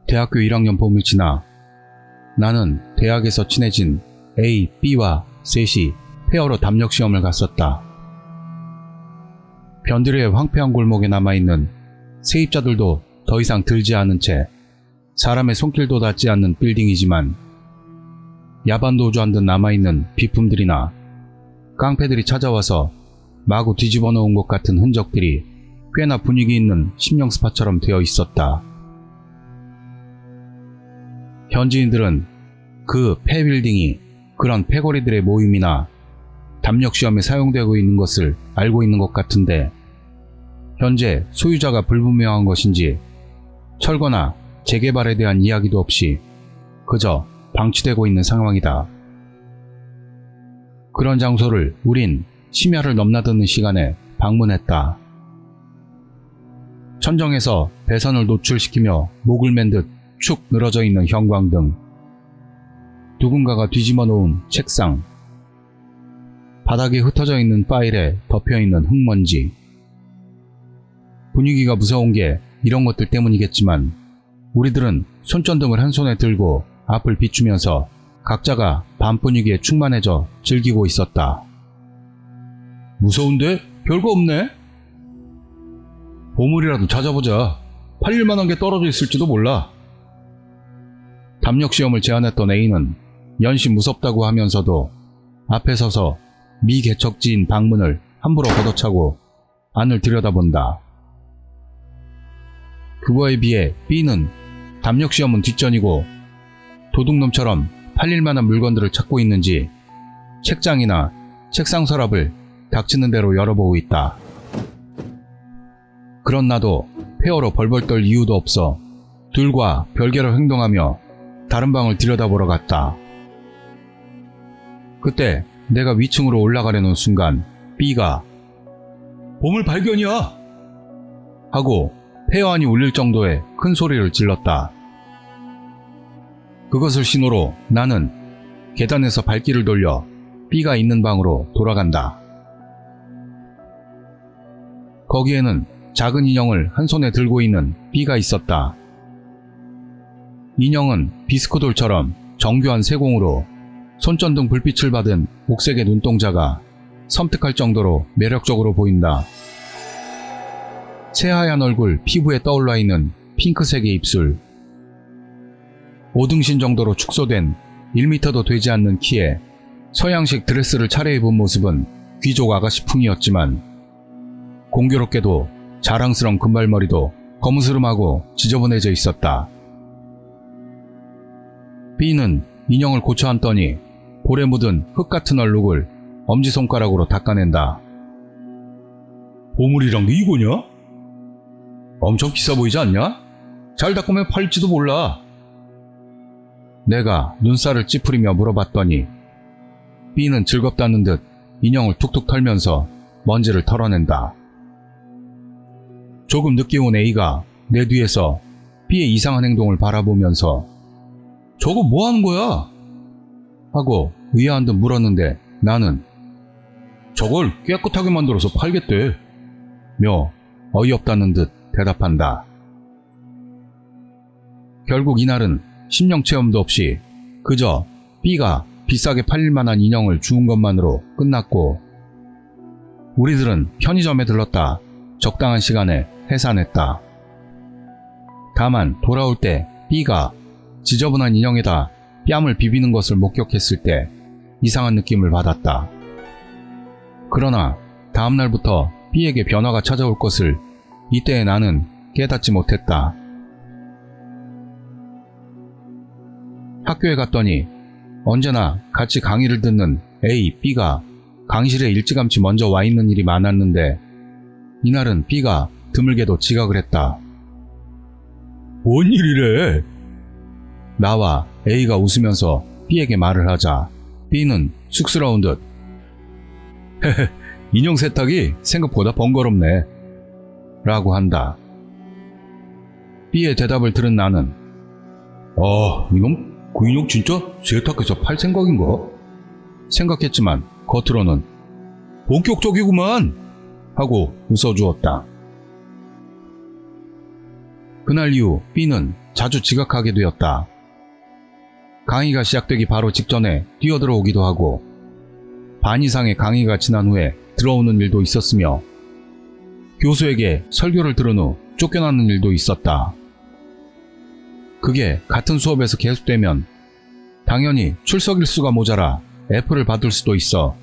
대학교 1학년 봄을 지나 나는 대학에서 친해진 A, B와 셋이 페어로 담력 시험을 갔었다. 변두리의 황폐한 골목에 남아있는 세입자들도 더 이상 들지 않은 채 사람의 손길도 닿지 않는 빌딩이지만 야반도주한 듯 남아있는 비품들이나 깡패들이 찾아와서 마구 뒤집어 놓은 것 같은 흔적들이 꽤나 분위기 있는 심령 스파처럼 되어 있었다. 현지인들은 그 폐빌딩이 그런 패거리들의 모임이나 담력시험에 사용되고 있는 것을 알고 있는 것 같은데 현재 소유자가 불분명한 것인지 철거나 재개발에 대한 이야기도 없이 그저 방치되고 있는 상황이다. 그런 장소를 우린 심야를 넘나드는 시간에 방문했다. 천정에서 배선을 노출시키며 목을 맨 듯 축 늘어져 있는 형광등, 누군가가 뒤집어 놓은 책상, 바닥에 흩어져 있는 파일에 덮여 있는 흙먼지. 분위기가 무서운 게 이런 것들 때문이겠지만 우리들은 손전등을 한 손에 들고 앞을 비추면서 각자가 밤 분위기에 충만해져 즐기고 있었다. 무서운데? 별거 없네? 보물이라도 찾아보자. 팔릴 만한 게 떨어져 있을지도 몰라. 담력시험을 제안했던 A는 연신 무섭다고 하면서도 앞에 서서 미개척지인 방문을 함부로 걷어차고 안을 들여다본다. 그거에 비해 B는 담력시험은 뒷전이고 도둑놈처럼 팔릴 만한 물건들을 찾고 있는지 책장이나 책상 서랍을 닥치는 대로 열어보고 있다. 그런 나도 폐허로 벌벌 떨 이유도 없어 둘과 별개로 행동하며 다른 방을 들여다보러 갔다. 그때 내가 위층으로 올라가려는 순간 B가 보물 발견이야! 하고 폐허안이 울릴 정도의 큰 소리를 질렀다. 그것을 신호로 나는 계단에서 발길을 돌려 B가 있는 방으로 돌아간다. 거기에는 작은 인형을 한 손에 들고 있는 B가 있었다. 인형은 비스코돌처럼 정교한 세공으로 손전등 불빛을 받은 옥색의 눈동자가 섬뜩할 정도로 매력적으로 보인다. 새하얀 얼굴 피부에 떠올라 있는 핑크색의 입술, 오등신 정도로 축소된 1m도 되지 않는 키에 서양식 드레스를 차려입은 모습은 귀족 아가씨풍이었지만 공교롭게도 자랑스러운 금발머리도 거무스름하고 지저분해져 있었다. B는 인형을 고쳐 앉더니 볼에 묻은 흙 같은 얼룩을 엄지손가락으로 닦아낸다. 보물이란 게 이거냐? 엄청 비싸 보이지 않냐? 잘 닦으면 팔릴지도 몰라. 내가 눈살을 찌푸리며 물어봤더니 B는 즐겁다는 듯 인형을 툭툭 털면서 먼지를 털어낸다. 조금 늦게 온 A가 내 뒤에서 B의 이상한 행동을 바라보면서 저거 뭐 하는 거야? 하고 의아한 듯 물었는데 나는 저걸 깨끗하게 만들어서 팔겠대 며 어이없다는 듯 대답한다. 결국 이날은 심령체험도 없이 그저 B가 비싸게 팔릴 만한 인형을 주운 것만으로 끝났고 우리들은 편의점에 들렀다 적당한 시간에 해산했다. 다만 돌아올 때 B가 지저분한 인형에다 뺨을 비비는 것을 목격했을 때 이상한 느낌을 받았다. 그러나 다음날부터 B에게 변화가 찾아올 것을 이때의 나는 깨닫지 못했다. 학교에 갔더니 언제나 같이 강의를 듣는 A, B가 강의실에 일찌감치 먼저 와 있는 일이 많았는데 이날은 B가 드물게도 지각을 했다. 뭔 일이래? 나와 A가 웃으면서 B에게 말을 하자 B는 쑥스러운 듯 헤헤 인형 세탁이 생각보다 번거롭네 라고 한다. B의 대답을 들은 나는 이놈 그 인형 진짜 세탁해서 팔 생각인가? 생각했지만 겉으로는 본격적이구만 하고 웃어주었다. 그날 이후 B는 자주 지각하게 되었다. 강의가 시작되기 바로 직전에 뛰어들어오기도 하고 반 이상의 강의가 지난 후에 들어오는 일도 있었으며 교수에게 설교를 들은 후 쫓겨나는 일도 있었다. 그게 같은 수업에서 계속되면 당연히 출석 일수가 모자라 F를 받을 수도 있어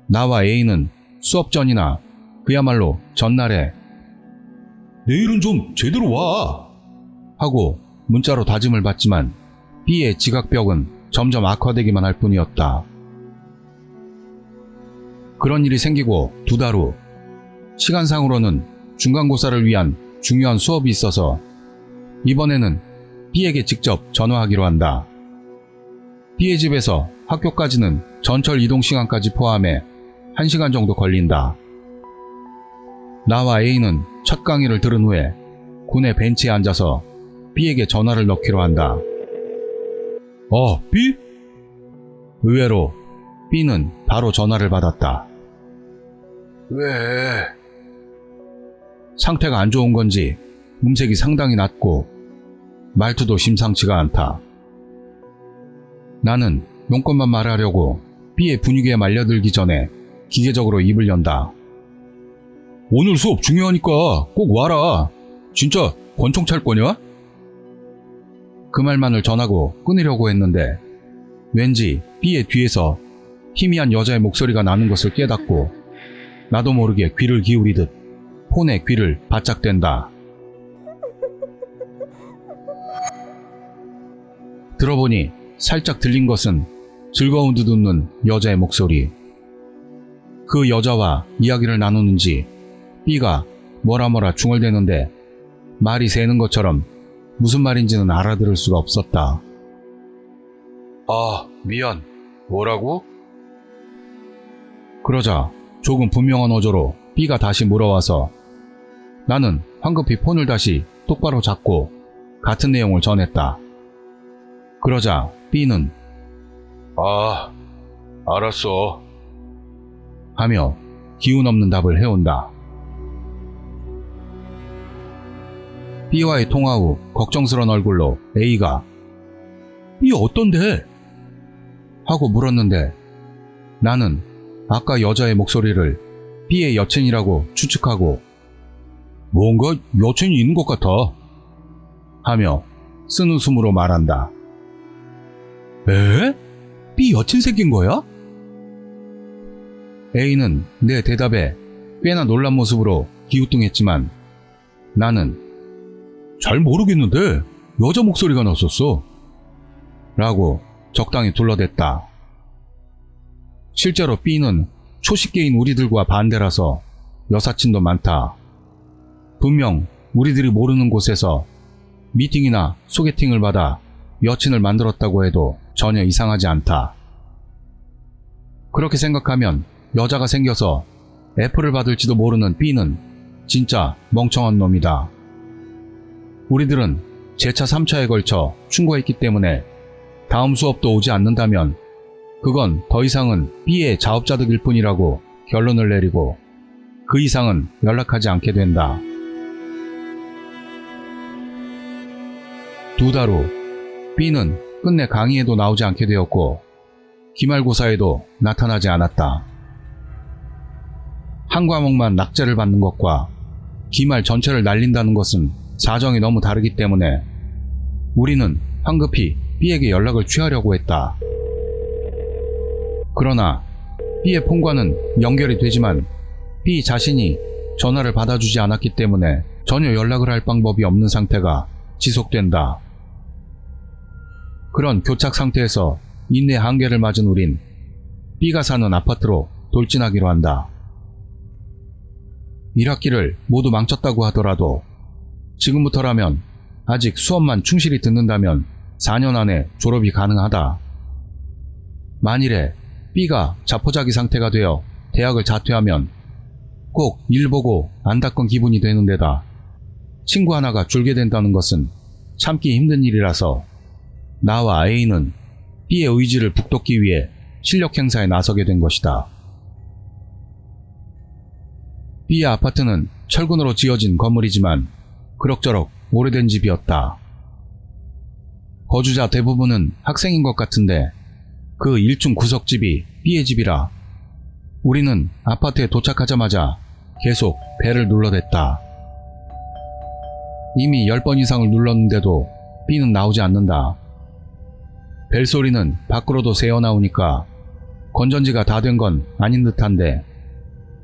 나와 A는 수업 전이나 그야말로 전날에 내일은 좀 제대로 와 하고 문자로 다짐을 받지만 B의 지각벽은 점점 악화되기만 할 뿐이었다. 그런 일이 생기고 2달 후 시간상으로는 중간고사를 위한 중요한 수업이 있어서 이번에는 B에게 직접 전화하기로 한다. B의 집에서 학교까지는 전철 이동 시간까지 포함해 1시간 정도 걸린다. 나와 A는 첫 강의를 들은 후에 군의 벤치에 앉아서 B에게 전화를 넣기로 한다. B? 의외로 B는 바로 전화를 받았다. 왜? 상태가 안 좋은 건지 음색이 상당히 낮고 말투도 심상치가 않다. 나는 용건만 말하려고 B의 분위기에 말려들기 전에 기계적으로 입을 연다. 오늘 수업 중요하니까 꼭 와라. 진짜 권총 찰 거냐? 그 말만을 전하고 끊으려고 했는데 왠지 B의 뒤에서 희미한 여자의 목소리가 나는 것을 깨닫고 나도 모르게 귀를 기울이듯 폰에 귀를 바짝 댄다. 들어보니 살짝 들린 것은 즐거운 듯 웃는 여자의 목소리. 그 여자와 이야기를 나누는지 B가 뭐라 중얼대는데 말이 새는 것처럼 무슨 말인지는 알아들을 수가 없었다. 미안. 뭐라고? 그러자 조금 분명한 어조로 B가 다시 물어와서 나는 황급히 폰을 다시 똑바로 잡고 같은 내용을 전했다. 그러자 B는 알았어 하며 기운 없는 답을 해온다. B와의 통화 후 걱정스러운 얼굴로 A가 B 어떤데? 하고 물었는데 나는 아까 여자의 목소리를 B의 여친이라고 추측하고 뭔가 여친이 있는 것 같아 하며 쓴 웃음으로 말한다. 에? B 여친 생긴 거야? A는 내 대답에 꽤나 놀란 모습으로 기우뚱했지만 나는 잘 모르겠는데 여자 목소리가 났었어 라고 적당히 둘러댔다. 실제로 B는 초식계인 우리들과 반대라서 여사친도 많다. 분명 우리들이 모르는 곳에서 미팅이나 소개팅을 받아 여친을 만들었다고 해도 전혀 이상하지 않다. 그렇게 생각하면 여자가 생겨서 F를 받을지도 모르는 B는 진짜 멍청한 놈이다. 우리들은 제차 3차에 걸쳐 충고했기 때문에 다음 수업도 오지 않는다면 그건 더 이상은 B의 자업자득일 뿐이라고 결론을 내리고 그 이상은 연락하지 않게 된다. 2달 후 B는 끝내 강의에도 나오지 않게 되었고 기말고사에도 나타나지 않았다. 한 과목만 낙제를 받는 것과 기말 전체를 날린다는 것은 사정이 너무 다르기 때문에 우리는 황급히 B에게 연락을 취하려고 했다. 그러나 B의 폰과는 연결이 되지만 B 자신이 전화를 받아주지 않았기 때문에 전혀 연락을 할 방법이 없는 상태가 지속된다. 그런 교착 상태에서 인내 한계를 맞은 우린 B가 사는 아파트로 돌진하기로 한다. 1학기를 모두 망쳤다고 하더라도 지금부터라면 아직 수업만 충실히 듣는다면 4년 안에 졸업이 가능하다. 만일에 B가 자포자기 상태가 되어 대학을 자퇴하면 꼭 일 보고 안 닦은 기분이 되는 데다 친구 하나가 줄게 된다는 것은 참기 힘든 일이라서 나와 A는 B의 의지를 북돋기 위해 실력 행사에 나서게 된 것이다. B의 아파트는 철근으로 지어진 건물이지만 그럭저럭 오래된 집이었다. 거주자 대부분은 학생인 것 같은데 그 1층 구석집이 B의 집이라 우리는 아파트에 도착하자마자 계속 벨을 눌러댔다. 이미 10번 이상을 눌렀는데도 B는 나오지 않는다. 벨소리는 밖으로도 새어나오니까 건전지가 다 된 건 아닌 듯한데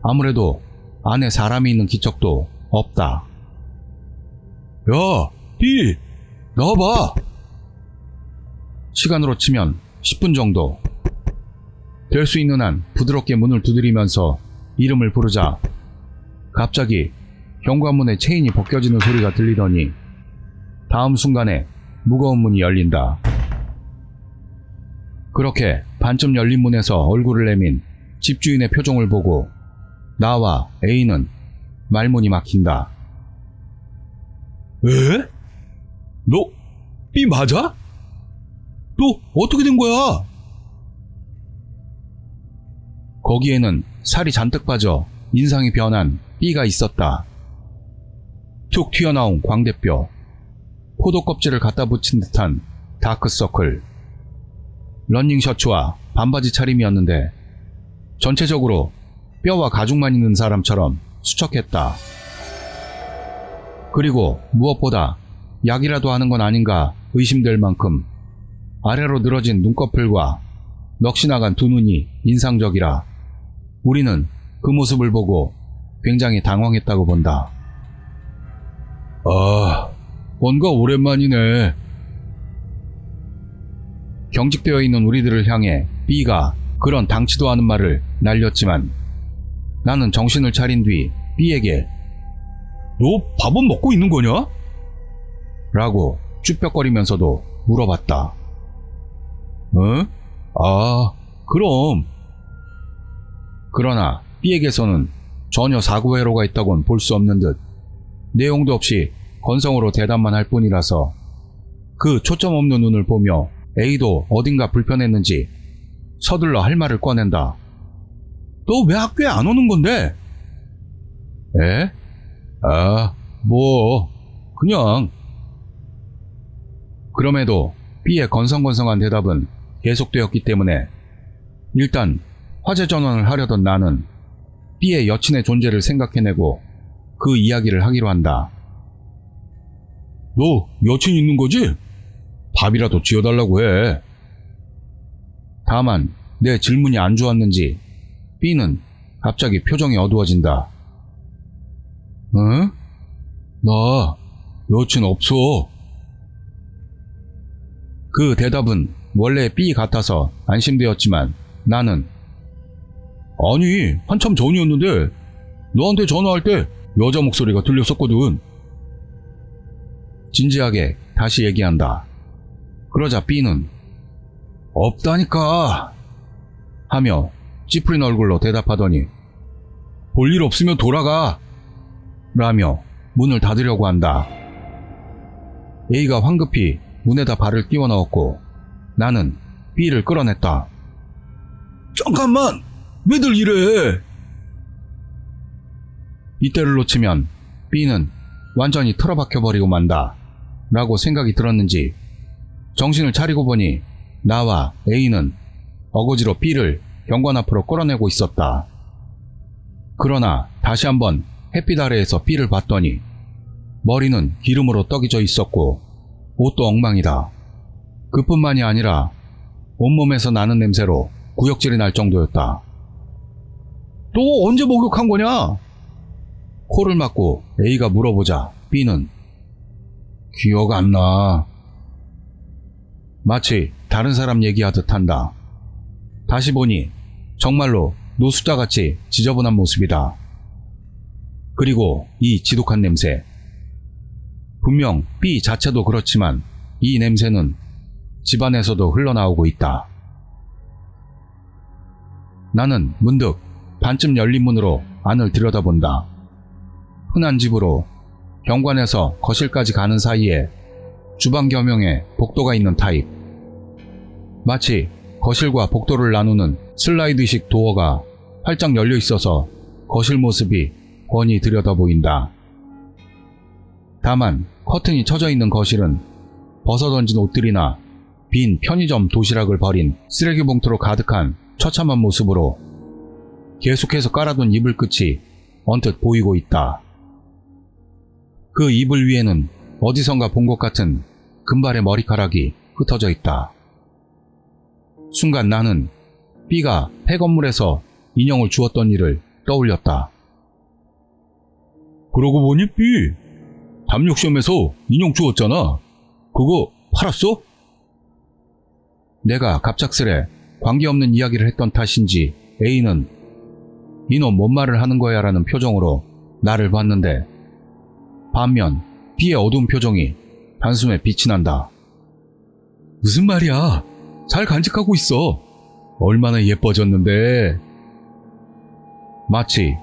아무래도 안에 사람이 있는 기척도 없다. 야, B! 나와봐! 시간으로 치면 10분 정도. 될 수 있는 한 부드럽게 문을 두드리면서 이름을 부르자 갑자기 현관문의 체인이 벗겨지는 소리가 들리더니 다음 순간에 무거운 문이 열린다. 그렇게 반쯤 열린 문에서 얼굴을 내민 집주인의 표정을 보고 나와 A는 말문이 막힌다. 에? 너 B 맞아? 너 어떻게 된 거야? 거기에는 살이 잔뜩 빠져 인상이 변한 B가 있었다. 툭 튀어나온 광대뼈, 포도 껍질을 갖다 붙인 듯한 다크서클, 러닝 셔츠와 반바지 차림이었는데 전체적으로 뼈와 가죽만 있는 사람처럼 수척했다. 그리고 무엇보다 약이라도 하는 건 아닌가 의심될 만큼 아래로 늘어진 눈꺼풀과 넋이 나간 두 눈이 인상적이라 우리는 그 모습을 보고 굉장히 당황했다고 본다. 아, 뭔가 오랜만이네. 경직되어 있는 우리들을 향해 B가 그런 당치도 않은 말을 날렸지만 나는 정신을 차린 뒤 B에게 너 밥은 먹고 있는 거냐? 라고 쭈뼛거리면서도 물어봤다. 응? 아, 그럼. 그러나 B에게서는 전혀 사고 회로가 있다곤 볼 수 없는 듯 내용도 없이 건성으로 대답만 할 뿐이라서 그 초점 없는 눈을 보며 A도 어딘가 불편했는지 서둘러 할 말을 꺼낸다. 너 왜 학교에 안 오는 건데? 에? 아, 뭐 그냥. 그럼에도 B의 건성건성한 대답은 계속되었기 때문에 일단 화제 전환을 하려던 나는 B의 여친의 존재를 생각해내고 그 이야기를 하기로 한다. 너 여친 있는 거지? 밥이라도 지어달라고 해. 다만 내 질문이 안 좋았는지 B는 갑자기 표정이 어두워진다. 응? 나 여친 없어. 그 대답은 원래 B 같아서 안심되었지만 나는 아니 한참 전이었는데 너한테 전화할 때 여자 목소리가 들렸었거든. 진지하게 다시 얘기한다. 그러자 B는 없다니까 하며 찌푸린 얼굴로 대답하더니 볼 일 없으면 돌아가 라며 문을 닫으려고 한다. A가 황급히 문에다 발을 끼워 넣었고 나는 B를 끌어냈다. 잠깐만! 왜들 이래? 이때를 놓치면 B는 완전히 틀어박혀버리고 만다 라고 생각이 들었는지 정신을 차리고 보니 나와 A는 어거지로 B를 현관 앞으로 끌어내고 있었다. 그러나 다시 한번 햇빛 아래에서 B를 봤더니 머리는 기름으로 떡이 져 있었고 옷도 엉망이다. 그뿐만이 아니라 온몸에서 나는 냄새로 구역질이 날 정도였다. 너 언제 목욕한 거냐? 코를 막고 A가 물어보자 B는 기억 안 나. 마치 다른 사람 얘기하듯 한다. 다시 보니 정말로 노숙자같이 지저분한 모습이다. 그리고 이 지독한 냄새. 분명 B 자체도 그렇지만 이 냄새는 집안에서도 흘러나오고 있다. 나는 문득 반쯤 열린 문으로 안을 들여다본다. 흔한 집으로 현관에서 거실까지 가는 사이에 주방 겸용의 복도가 있는 타입. 마치 거실과 복도를 나누는 슬라이드식 도어가 활짝 열려 있어서 거실 모습이 훤히 들여다 보인다. 다만 커튼이 쳐져 있는 거실은 벗어던진 옷들이나 빈 편의점 도시락을 버린 쓰레기 봉투로 가득한 처참한 모습으로 계속해서 깔아둔 이불 끝이 언뜻 보이고 있다. 그 이불 위에는 어디선가 본 것 같은 금발의 머리카락이 흩어져 있다. 순간 나는 B가 폐건물에서 인형을 주었던 일을 떠올렸다. 그러고 보니 B, 담력시험에서 인형 주었잖아. 그거 팔았어? 내가 갑작스레 관계없는 이야기를 했던 탓인지 A는 이놈 뭔 말을 하는 거야 라는 표정으로 나를 봤는데, 반면 B의 어두운 표정이 단숨에 빛이 난다. 무슨 말이야? 잘 간직하고 있어. 얼마나 예뻐졌는데. 마치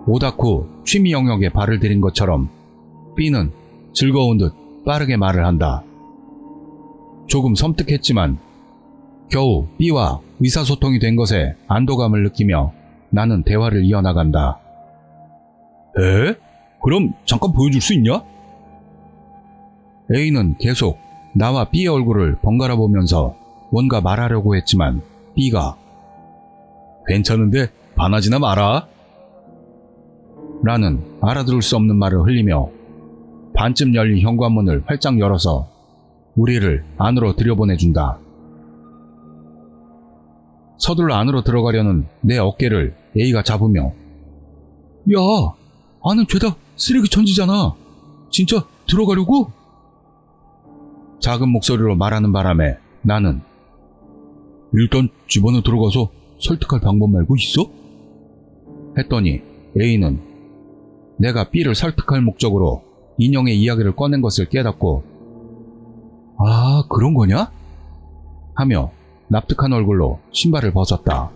오다쿠 취미 영역에 발을 들인 것처럼 B는 즐거운 듯 빠르게 말을 한다. 조금 섬뜩했지만 겨우 B와 의사소통이 된 것에 안도감을 느끼며 나는 대화를 이어나간다. 에? 그럼 잠깐 보여줄 수 있냐? A는 계속 나와 B의 얼굴을 번갈아 보면서 뭔가 말하려고 했지만 B가 괜찮은데 반하지나 마라 라는 알아들을 수 없는 말을 흘리며 반쯤 열린 현관문을 활짝 열어서 우리를 안으로 들여보내준다. 서둘러 안으로 들어가려는 내 어깨를 A가 잡으며 야, 안은 죄다 쓰레기 천지잖아. 진짜 들어가려고? 작은 목소리로 말하는 바람에 나는 일단 집안에 들어가서 설득할 방법 말고 있어? 했더니 A는 내가 B를 설득할 목적으로 인형의 이야기를 꺼낸 것을 깨닫고 아, 그런 거냐? 하며 납득한 얼굴로 신발을 벗었다.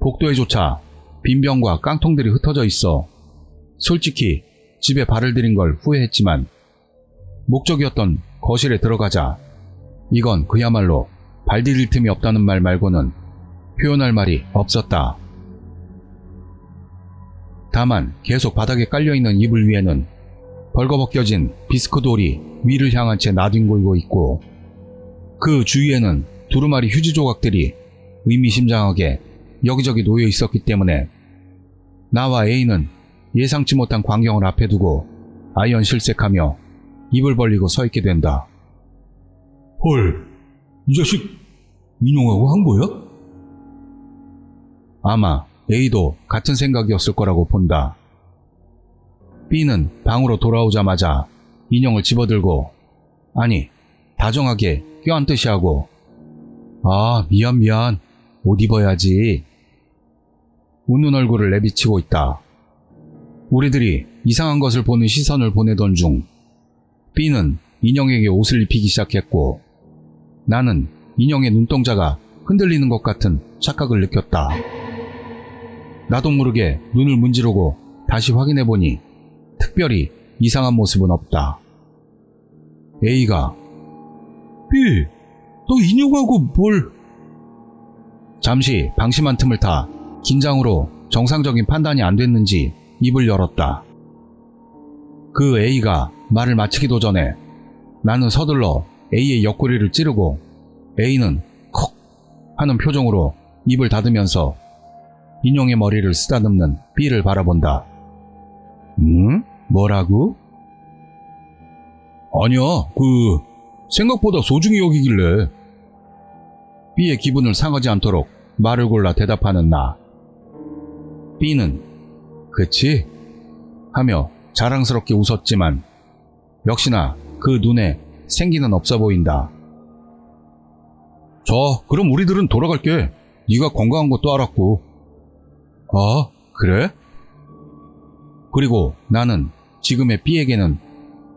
복도에조차 빈병과 깡통들이 흩어져 있어 솔직히 집에 발을 들인 걸 후회했지만 목적이었던 거실에 들어가자 이건 그야말로 발 디딜 틈이 없다는 말 말고는 표현할 말이 없었다. 다만 계속 바닥에 깔려있는 이불 위에는 벌거벗겨진 비스크 돌이 위를 향한 채 나뒹굴고 있고 그 주위에는 두루마리 휴지 조각들이 의미심장하게 여기저기 놓여 있었기 때문에 나와 A는 예상치 못한 광경을 앞에 두고 아연 실색하며 입을 벌리고 서 있게 된다. 헐, 이 자식 인형하고 한 거야? 아마 A도 같은 생각이었을 거라고 본다. B는 방으로 돌아오자마자 인형을 집어들고 아니 다정하게 껴안듯이 하고 아 미안 옷 입어야지 웃는 얼굴을 내비치고 있다. 우리들이 이상한 것을 보는 시선을 보내던 중 B는 인형에게 옷을 입히기 시작했고 나는 인형의 눈동자가 흔들리는 것 같은 착각을 느꼈다. 나도 모르게 눈을 문지르고 다시 확인해보니 특별히 이상한 모습은 없다. A가 B, 너 인형하고 뭘... 잠시 방심한 틈을 타 긴장으로 정상적인 판단이 안 됐는지 입을 열었다. 그 A가 말을 마치기도 전에 나는 서둘러 A의 옆구리를 찌르고 A는 콕 하는 표정으로 입을 닫으면서 인형의 머리를 쓰다듬는 B를 바라본다. 응? 뭐라고? 아니야, 생각보다 소중히 여기길래. B의 기분을 상하지 않도록 말을 골라 대답하는 나. B는 그치? 하며 자랑스럽게 웃었지만 역시나 그 눈에 생기는 없어 보인다. 자, 그럼 우리들은 돌아갈게. 네가 건강한 것도 알았고. 아, 그래? 그리고 나는 지금의 B에게는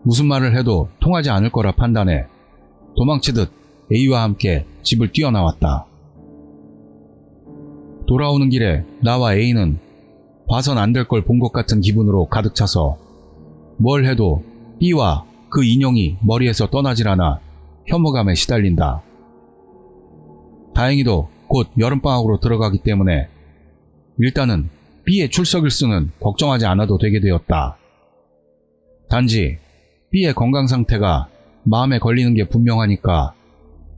무슨 말을 해도 통하지 않을 거라 판단해 도망치듯 A와 함께 집을 뛰어나왔다. 돌아오는 길에 나와 A는 봐선 안 될 걸 본 것 같은 기분으로 가득 차서 뭘 해도 B와 그 인형이 머리에서 떠나질 않아 혐오감에 시달린다. 다행히도 곧 여름방학으로 들어가기 때문에 일단은 B의 출석 일수는 걱정하지 않아도 되게 되었다. 단지 B의 건강 상태가 마음에 걸리는 게 분명하니까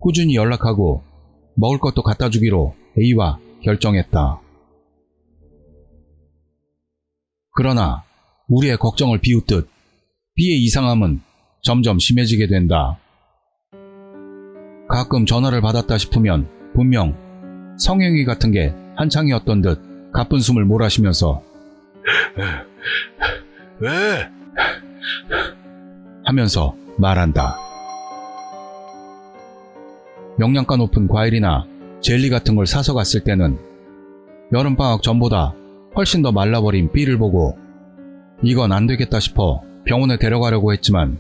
꾸준히 연락하고 먹을 것도 갖다 주기로 A와 결정했다. 그러나 우리의 걱정을 비웃듯 B의 이상함은 점점 심해지게 된다. 가끔 전화를 받았다 싶으면 분명 성행위 같은 게 한창이었던 듯 가쁜 숨을 몰아쉬면서 왜? 하면서 말한다. 영양가 높은 과일이나 젤리 같은 걸 사서 갔을 때는 여름방학 전보다 훨씬 더 말라버린 B를 보고 이건 안 되겠다 싶어 병원에 데려가려고 했지만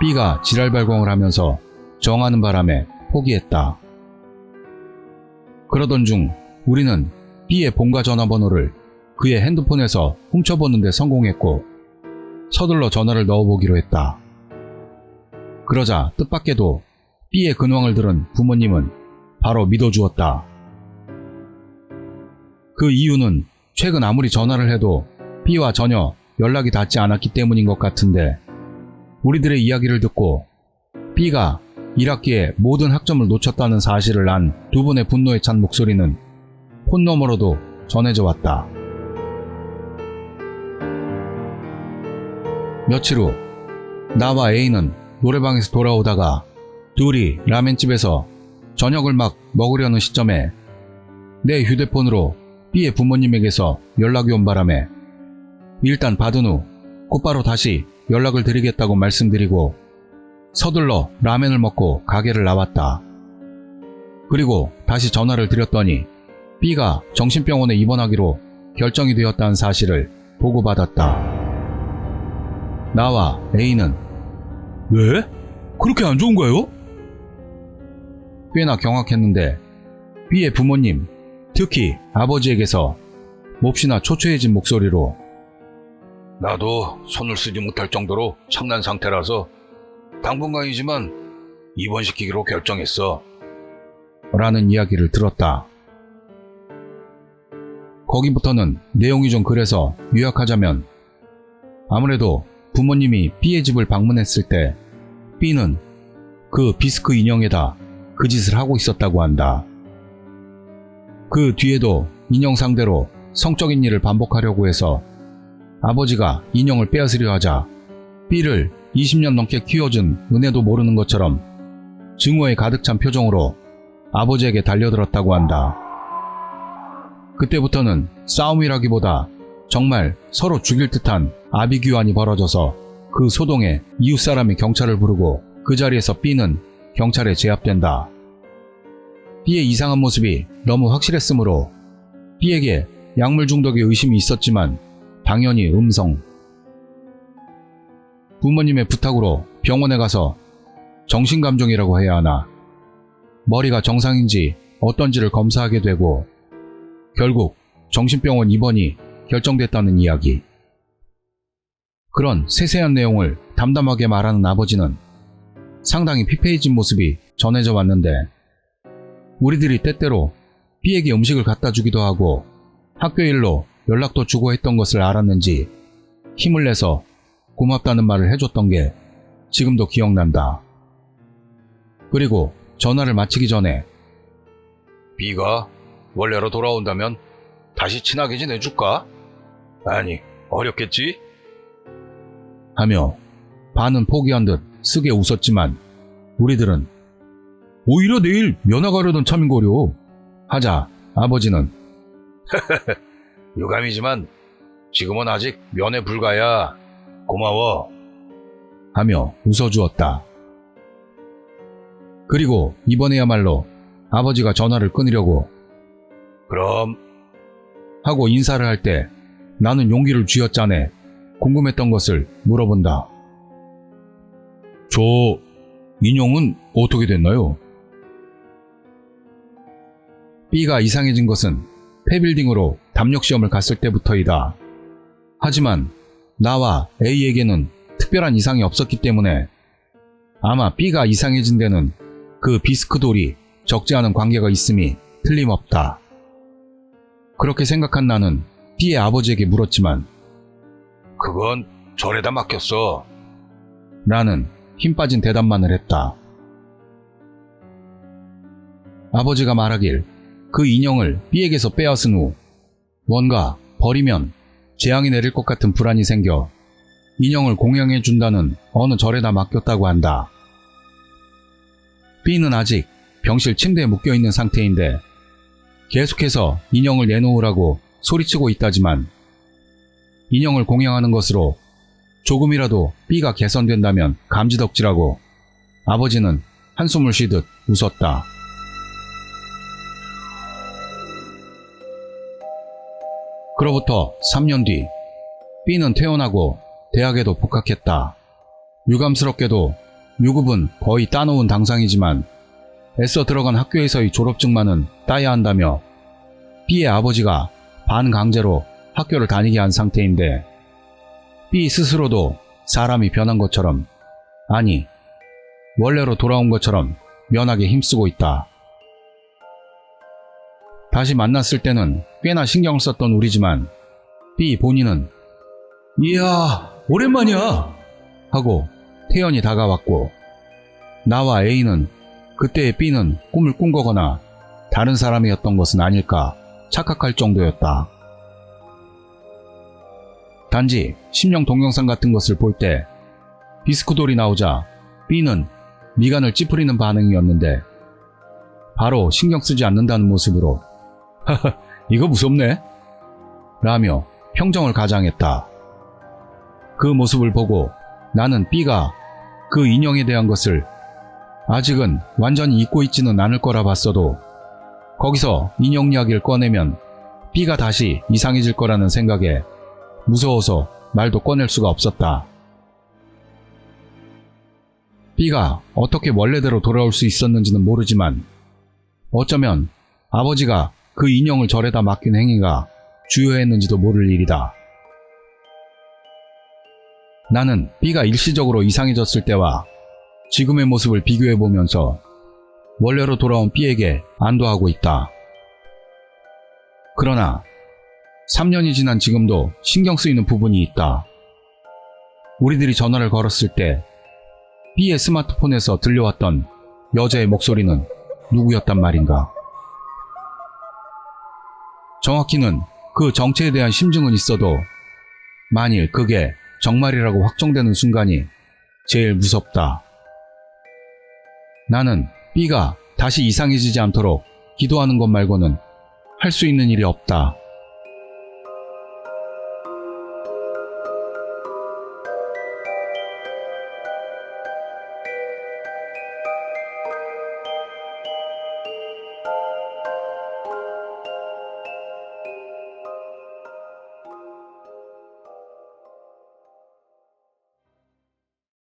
B가 지랄발광을 하면서 정하는 바람에 포기했다. 그러던 중 우리는 B의 본가 전화번호를 그의 핸드폰에서 훔쳐보는데 성공했고 서둘러 전화를 넣어보기로 했다. 그러자 뜻밖에도 B의 근황을 들은 부모님은 바로 믿어주었다. 그 이유는 최근 아무리 전화를 해도 B와 전혀 연락이 닿지 않았기 때문인 것 같은데 우리들의 이야기를 듣고 B가 1학기에 모든 학점을 놓쳤다는 사실을 안 두 분의 분노에 찬 목소리는 폰 너머로도 전해져 왔다. 며칠 후 나와 A는 노래방에서 돌아오다가 둘이 라멘집에서 저녁을 막 먹으려는 시점에 내 휴대폰으로 B의 부모님에게서 연락이 온 바람에 일단 받은 후 곧바로 다시 연락을 드리겠다고 말씀드리고 서둘러 라멘을 먹고 가게를 나왔다. 그리고 다시 전화를 드렸더니 B가 정신병원에 입원하기로 결정이 되었다는 사실을 보고받았다. 나와 A는 왜? 그렇게 안 좋은 거예요? 꽤나 경악했는데 B의 부모님, 특히 아버지에게서 몹시나 초췌해진 목소리로 나도 손을 쓰지 못할 정도로 창난 상태라서 당분간이지만 입원시키기로 결정했어. 라는 이야기를 들었다. 거기부터는 내용이 좀 그래서 요약하자면 아무래도 부모님이 B의 집을 방문했을 때 B는 그 비스크 인형에다 그 짓을 하고 있었다고 한다. 그 뒤에도 인형 상대로 성적인 일을 반복하려고 해서 아버지가 인형을 빼앗으려 하자 B를 20년 넘게 키워준 은혜도 모르는 것처럼 증오에 가득 찬 표정으로 아버지에게 달려들었다고 한다. 그때부터는 싸움이라기보다 정말 서로 죽일 듯한 아비규환이 벌어져서 그 소동에 이웃사람이 경찰을 부르고 그 자리에서 B는 경찰에 제압된다. B의 이상한 모습이 너무 확실했으므로 B에게 약물 중독의 의심이 있었지만 당연히 음성. 부모님의 부탁으로 병원에 가서 정신감정이라고 해야 하나 머리가 정상인지 어떤지를 검사하게 되고 결국 정신병원 입원이 결정됐다는 이야기. 그런 세세한 내용을 담담하게 말하는 아버지는 상당히 피폐해진 모습이 전해져 왔는데 우리들이 때때로 B에게 음식을 갖다 주기도 하고 학교 일로 연락도 주고 했던 것을 알았는지 힘을 내서 고맙다는 말을 해줬던 게 지금도 기억난다. 그리고 전화를 마치기 전에 B가 원래로 돌아온다면 다시 친하게 지내줄까? 아니, 어렵겠지? 하며 반은 포기한 듯 쓰게 웃었지만 우리들은 오히려 내일 면회 가려던 참인거려. 하자 아버지는 유감이지만 지금은 아직 면회 불가야. 고마워. 하며 웃어주었다. 그리고 이번에야말로 아버지가 전화를 끊으려고 그럼 하고 인사를 할 때 나는 용기를 쥐어짜내 궁금했던 것을 물어본다. 저 인형은 어떻게 됐나요? B가 이상해진 것은 폐빌딩으로 담력시험을 갔을 때부터이다. 하지만 나와 A에게는 특별한 이상이 없었기 때문에 아마 B가 이상해진 데는 그 비스크 돌이 적지 않은 관계가 있음이 틀림없다. 그렇게 생각한 나는 B의 아버지에게 물었지만 그건 절에다 맡겼어. 라는 힘 빠진 대답만을 했다. 아버지가 말하길 그 인형을 B에게서 빼앗은 후 뭔가 버리면 재앙이 내릴 것 같은 불안이 생겨 인형을 공양해 준다는 어느 절에다 맡겼다고 한다. B는 아직 병실 침대에 묶여있는 상태인데 계속해서 인형을 내놓으라고 소리치고 있다지만 인형을 공양하는 것으로 조금이라도 B가 개선된다면 감지덕지라고 아버지는 한숨을 쉬듯 웃었다. 그로부터 3년 뒤 B는 퇴원하고 대학에도 복학했다. 유감스럽게도 유급은 거의 따놓은 당상이지만 애써 들어간 학교에서의 졸업증만은 따야 한다며 B의 아버지가 반강제로 학교를 다니게 한 상태인데 B 스스로도 사람이 변한 것처럼, 아니 원래로 돌아온 것처럼 면하게 힘쓰고 있다. 다시 만났을 때는 꽤나 신경을 썼던 우리지만 B 본인은 이야 오랜만이야 하고 태연이 다가왔고 나와 A는 그때의 B는 꿈을 꾼 거거나 다른 사람이었던 것은 아닐까 착각할 정도였다. 단지 심령 동영상 같은 것을 볼 때 비스코돌이 나오자 B는 미간을 찌푸리는 반응이었는데 바로 신경 쓰지 않는다는 모습으로 하하 이거 무섭네 라며 평정을 가장했다. 그 모습을 보고 나는 B가 그 인형에 대한 것을 아직은 완전히 잊고 있지는 않을 거라 봤어도 거기서 인형 이야기를 꺼내면 B가 다시 이상해질 거라는 생각에 무서워서 말도 꺼낼 수가 없었다. B가 어떻게 원래대로 돌아올 수 있었는지는 모르지만 어쩌면 아버지가 그 인형을 절에다 맡긴 행위가 주요했는지도 모를 일이다. 나는 B가 일시적으로 이상해졌을 때와 지금의 모습을 비교해보면서 원래로 돌아온 B에게 안도하고 있다. 그러나 3년이 지난 지금도 신경 쓰이는 부분이 있다. 우리들이 전화를 걸었을 때 B의 스마트폰에서 들려왔던 여자의 목소리는 누구였단 말인가? 정확히는 그 정체에 대한 심증은 있어도 만일 그게 정말이라고 확정되는 순간이 제일 무섭다. 나는 B가 다시 이상해지지 않도록 기도하는 것 말고는 할 수 있는 일이 없다.